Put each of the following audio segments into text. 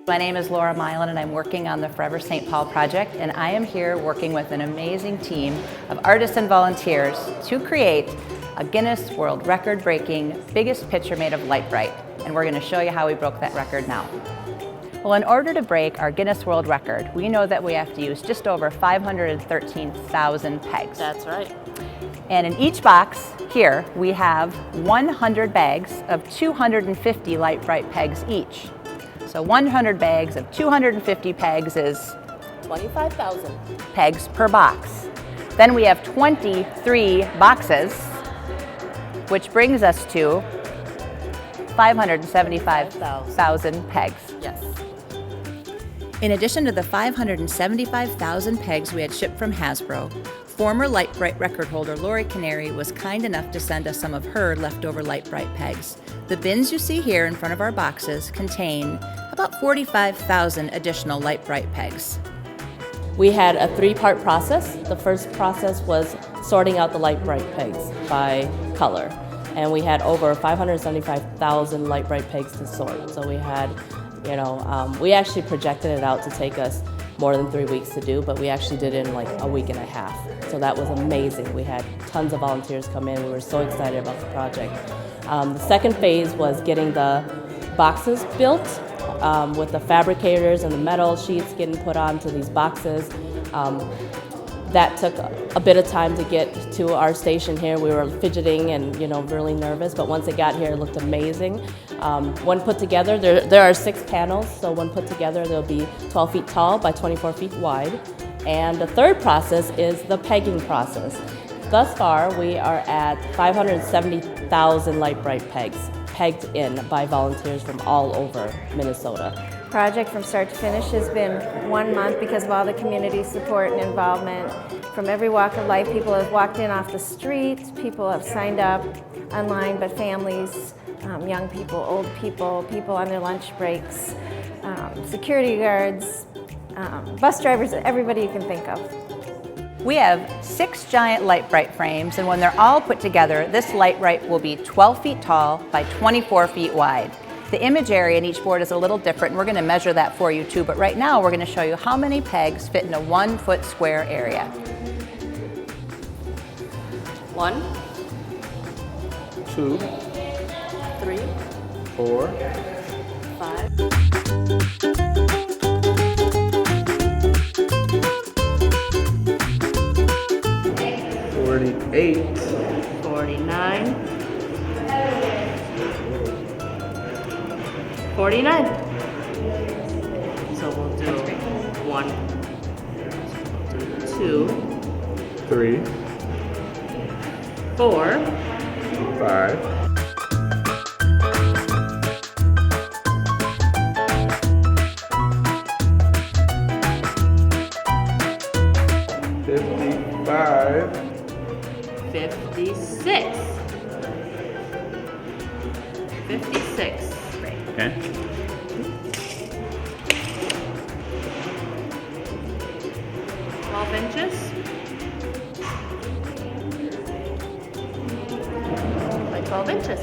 My name is Laura Milan and I'm working on the Forever St. Paul project, and I am here working with an amazing team of artists and volunteers to create a Guinness World Record breaking biggest picture made of Lite-Brite, and we're going to show you how we broke that record now. Well, in order to break our Guinness World Record, we know that we have to use just over 513,000 pegs. That's right. And in each box here, we have 100 bags of 250 Lite-Brite pegs each. So 100 bags of 250 pegs is 25,000 pegs per box. Then we have 23 boxes, which brings us to 575,000 pegs. Yes. In addition to the 575,000 pegs we had shipped from Hasbro, former Lite-Brite record holder Lori Canary was kind enough to send us some of her leftover Lite-Brite pegs. The bins you see here in front of our boxes contain about 45,000 additional Lite-Brite pegs. We had a three-part process. The first process was sorting out the Lite-Brite pegs by color. And we had over 575,000 Lite-Brite pegs to sort. So we had, we actually projected it out to take us more than 3 weeks to do, but we actually did it in like a week and a half. So that was amazing. We had tons of volunteers come in. We were so excited about the project. The second phase was getting the boxes built with the fabricators and the metal sheets getting put onto these boxes. That took a bit of time to get to our station here. We were fidgeting and really nervous, but once it got here, it looked amazing. When put together, there are 6 panels, so when put together, they'll be 12 feet tall by 24 feet wide. And the third process is the pegging process. Thus far, we are at 570,000 Lite-Brite pegs pegged in by volunteers from all over Minnesota. Project from start to finish has been 1 month because of all the community support and involvement from every walk of life. People have walked in off the street, people have signed up online, but families, young people, old people, people on their lunch breaks, security guards, bus drivers, everybody you can think of. We have 6 giant Lite-Brite frames, and when they're all put together, this Lite-Brite will be 12 feet tall by 24 feet wide. The image area in each board is a little different, and we're going to measure that for you too, but right now we're going to show you how many pegs fit in a 1 foot square area. 1, 2, 3, 4, 5, 48, 49, 49. So we'll do 1, 2, 3, 4, 5, 55, 56. 56. okay, 12 inches. By 12 inches.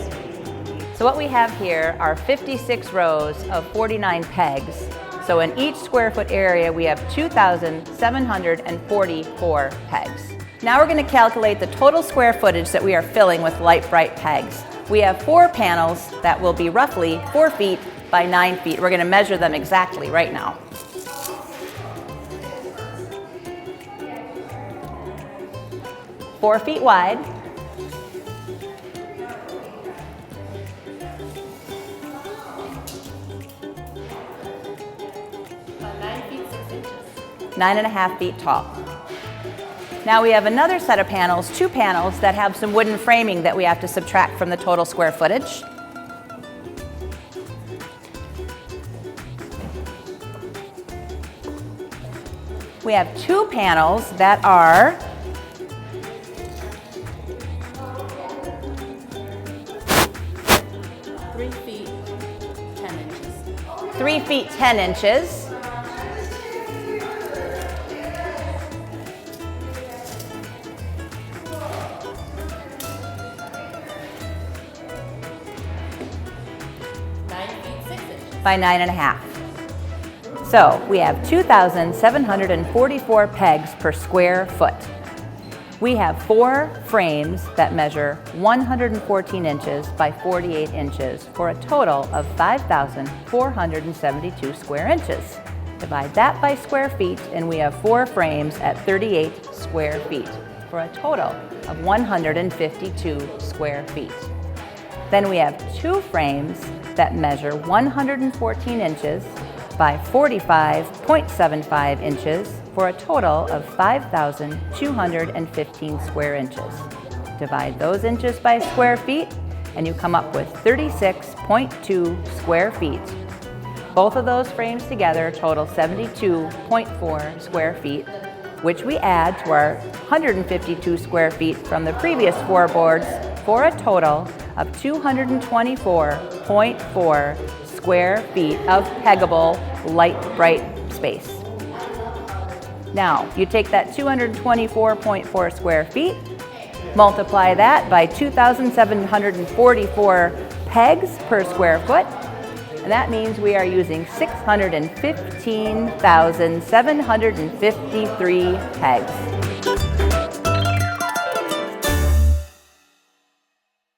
So what we have here are 56 rows of 49 pegs. So in each square foot area, we have 2,744 pegs. Now we're going to calculate the total square footage that we are filling with Lite-Brite pegs. We have 4 panels that will be roughly 4 feet by 9 feet. We're going to measure them exactly right now. Four feet wide. About 9 feet 6 inches. 9.5 feet tall. Now we have another set of panels, 2 panels that have some wooden framing that we have to subtract from the total square footage. We have 2 panels that are 3 feet 10 inches. 3 feet 10 inches. by 9.5. So we have 2,744 pegs per square foot. We have 4 frames that measure 114 inches by 48 inches for a total of 5,472 square inches. Divide that by square feet and we have 4 frames at 38 square feet for a total of 152 square feet. Then we have 2 frames that measure 114 inches by 45.75 inches for a total of 5,215 square inches. Divide those inches by square feet and you come up with 36.2 square feet. Both of those frames together total 72.4 square feet, which we add to our 152 square feet from the previous 4 boards for a total of 224.4 square feet of peggable Lite-Brite space. Now, you take that 224.4 square feet, multiply that by 2,744 pegs per square foot, and that means we are using 615,753 pegs.